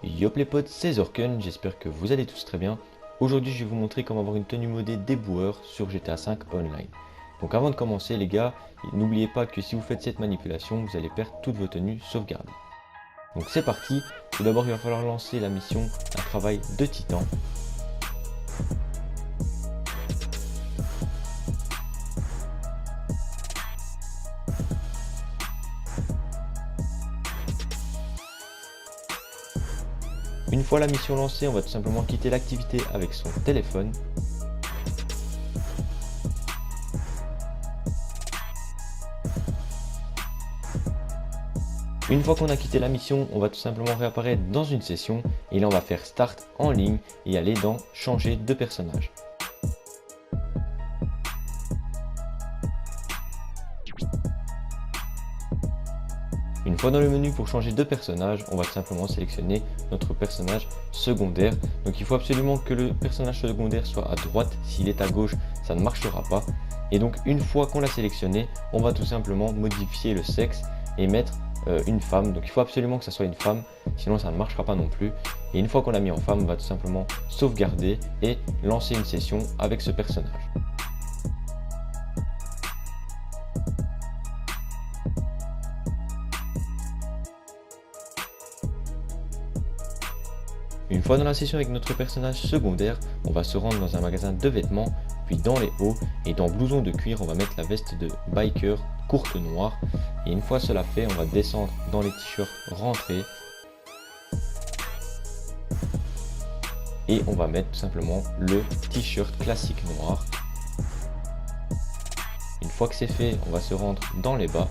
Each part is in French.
Yop les potes, c'est Zorken, j'espère que vous allez tous très bien. Aujourd'hui je vais vous montrer comment avoir une tenue modée déboueur sur GTA V Online. Donc avant de commencer les gars, n'oubliez pas que si vous faites cette manipulation, vous allez perdre toutes vos tenues sauvegardées. Donc c'est parti, tout d'abord il va falloir lancer la mission, un travail de titan. Une fois la mission lancée, on va tout simplement quitter l'activité avec son téléphone. Une fois qu'on a quitté la mission, on va tout simplement réapparaître dans une session et là on va faire Start en ligne et aller dans Changer de personnage. Une fois dans le menu pour changer de personnage, on va tout simplement sélectionner notre personnage secondaire. Donc il faut absolument que le personnage secondaire soit à droite, s'il est à gauche ça ne marchera pas. Et donc une fois qu'on l'a sélectionné, on va tout simplement modifier le sexe et mettre une femme. Donc il faut absolument que ça soit une femme, sinon ça ne marchera pas non plus. Et une fois qu'on l'a mis en femme, on va tout simplement sauvegarder et lancer une session avec ce personnage. Une fois dans la session avec notre personnage secondaire, on va se rendre dans un magasin de vêtements, puis dans les hauts, et dans blouson de cuir, on va mettre la veste de biker courte noire. Et une fois cela fait, on va descendre dans les t-shirts rentrés. Et on va mettre tout simplement le t-shirt classique noir. Une fois que c'est fait, on va se rendre dans les bas.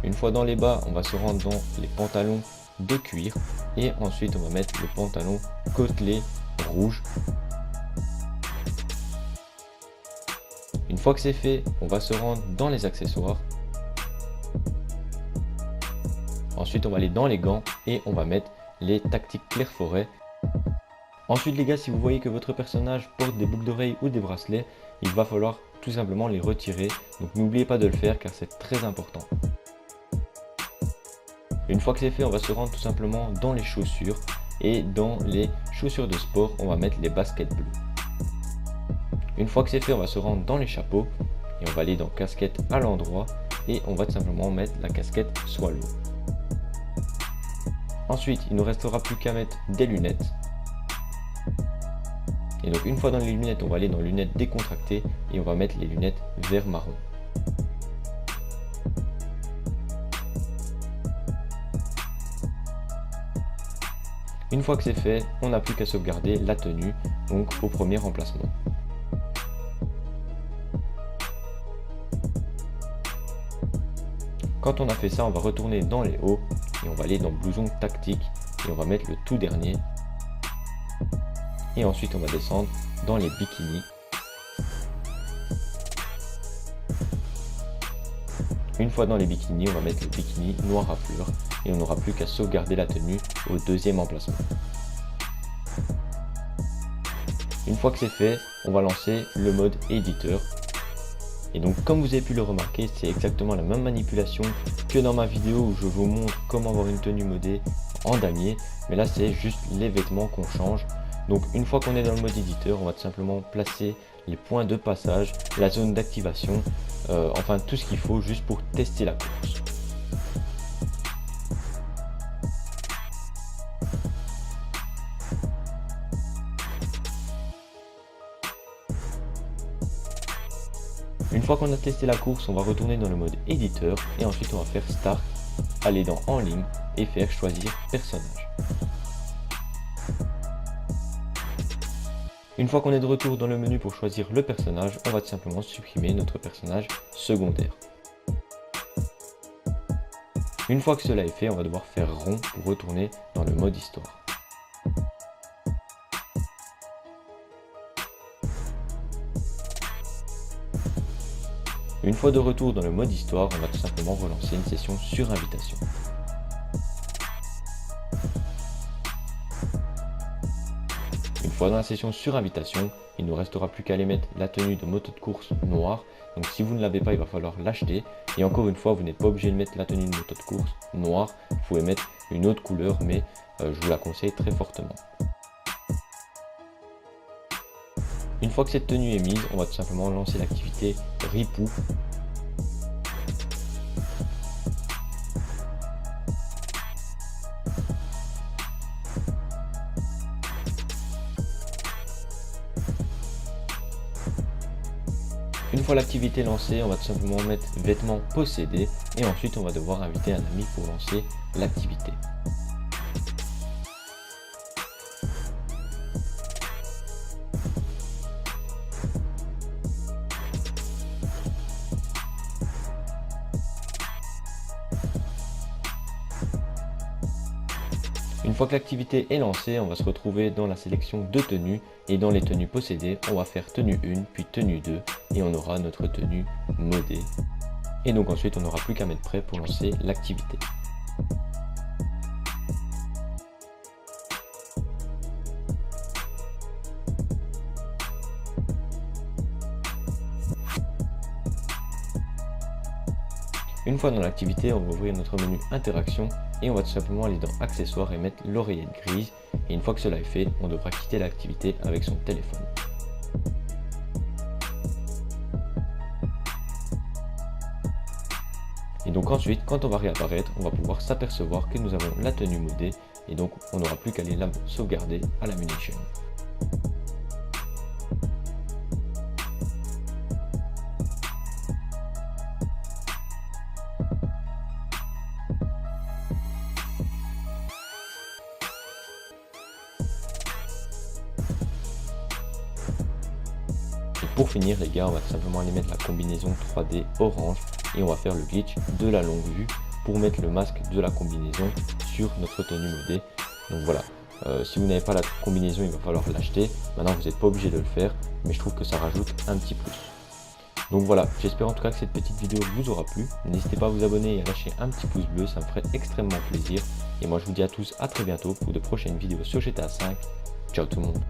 Une fois dans les bas, on va se rendre dans les pantalons de cuir et ensuite on va mettre le pantalon côtelé rouge. Une fois que c'est fait, on va se rendre dans les accessoires. Ensuite on va aller dans les gants et on va mettre les tactiques clair forêt. Ensuite les gars, si vous voyez que votre personnage porte des boucles d'oreilles ou des bracelets, il va falloir tout simplement les retirer. Donc n'oubliez pas de le faire car c'est très important. Une fois que c'est fait, on va se rendre tout simplement dans les chaussures et dans les chaussures de sport, on va mettre les baskets bleues. Une fois que c'est fait, on va se rendre dans les chapeaux et on va aller dans casquette à l'endroit et on va tout simplement mettre la casquette swallow. Ensuite, il ne nous restera plus qu'à mettre des lunettes. Et donc une fois dans les lunettes, on va aller dans lunettes décontractées et on va mettre les lunettes vert marron. Une fois que c'est fait, on n'a plus qu'à sauvegarder la tenue, donc au premier emplacement. Quand on a fait ça, on va retourner dans les hauts et on va aller dans blouson tactique et on va mettre le tout dernier. Et ensuite on va descendre dans les bikinis. Une fois dans les bikinis, on va mettre le bikini noir à fleurs et on n'aura plus qu'à sauvegarder la tenue au deuxième emplacement. Une fois que c'est fait, on va lancer le mode éditeur. Et donc comme vous avez pu le remarquer, c'est exactement la même manipulation que dans ma vidéo où je vous montre comment avoir une tenue modée en damier. Mais là c'est juste les vêtements qu'on change. Donc une fois qu'on est dans le mode éditeur, on va tout simplement placer les points de passage, la zone d'activation, enfin tout ce qu'il faut juste pour tester la course. Une fois qu'on a testé la course, on va retourner dans le mode éditeur et ensuite on va faire Start, aller dans En ligne et faire choisir personnage. Une fois qu'on est de retour dans le menu pour choisir le personnage, on va tout simplement supprimer notre personnage secondaire. Une fois que cela est fait, on va devoir faire rond pour retourner dans le mode histoire. Une fois de retour dans le mode histoire, on va tout simplement relancer une session sur invitation. Une fois dans la session sur invitation, il ne nous restera plus qu'à aller mettre la tenue de moto de course noire Donc si vous ne l'avez pas, il va falloir l'acheter. Et encore une fois, vous n'êtes pas obligé de mettre la tenue de moto de course noire. Vous pouvez mettre une autre couleur, mais je vous la conseille très fortement. Une fois que cette tenue est mise, on va tout simplement lancer l'activité Ripou. Une fois l'activité lancée, on va tout simplement mettre vêtements possédés et ensuite on va devoir inviter un ami pour lancer l'activité. Une fois que l'activité est lancée, on va se retrouver dans la sélection de tenues et dans les tenues possédées, on va faire tenue 1 puis tenue 2 et on aura notre tenue modée. Et donc ensuite on n'aura plus qu'à mettre prêt pour lancer l'activité. Une fois dans l'activité, on va ouvrir notre menu interaction et on va tout simplement aller dans accessoires et mettre l'oreillette grise. Et une fois que cela est fait, on devra quitter l'activité avec son téléphone. Et donc ensuite, quand on va réapparaître, on va pouvoir s'apercevoir que nous avons la tenue modée et donc on n'aura plus qu'à aller la sauvegarder à la munition. Et pour finir les gars, on va tout simplement aller mettre la combinaison 3D orange et on va faire le glitch de la longue vue pour mettre le masque de la combinaison sur notre tenue modée. Donc voilà, si vous n'avez pas la combinaison, il va falloir l'acheter. Maintenant vous n'êtes pas obligé de le faire, mais je trouve que ça rajoute un petit plus. Donc voilà, j'espère en tout cas que cette petite vidéo vous aura plu. N'hésitez pas à vous abonner et à lâcher un petit pouce bleu, ça me ferait extrêmement plaisir. Et moi je vous dis à tous à très bientôt pour de prochaines vidéos sur GTA 5. Ciao tout le monde.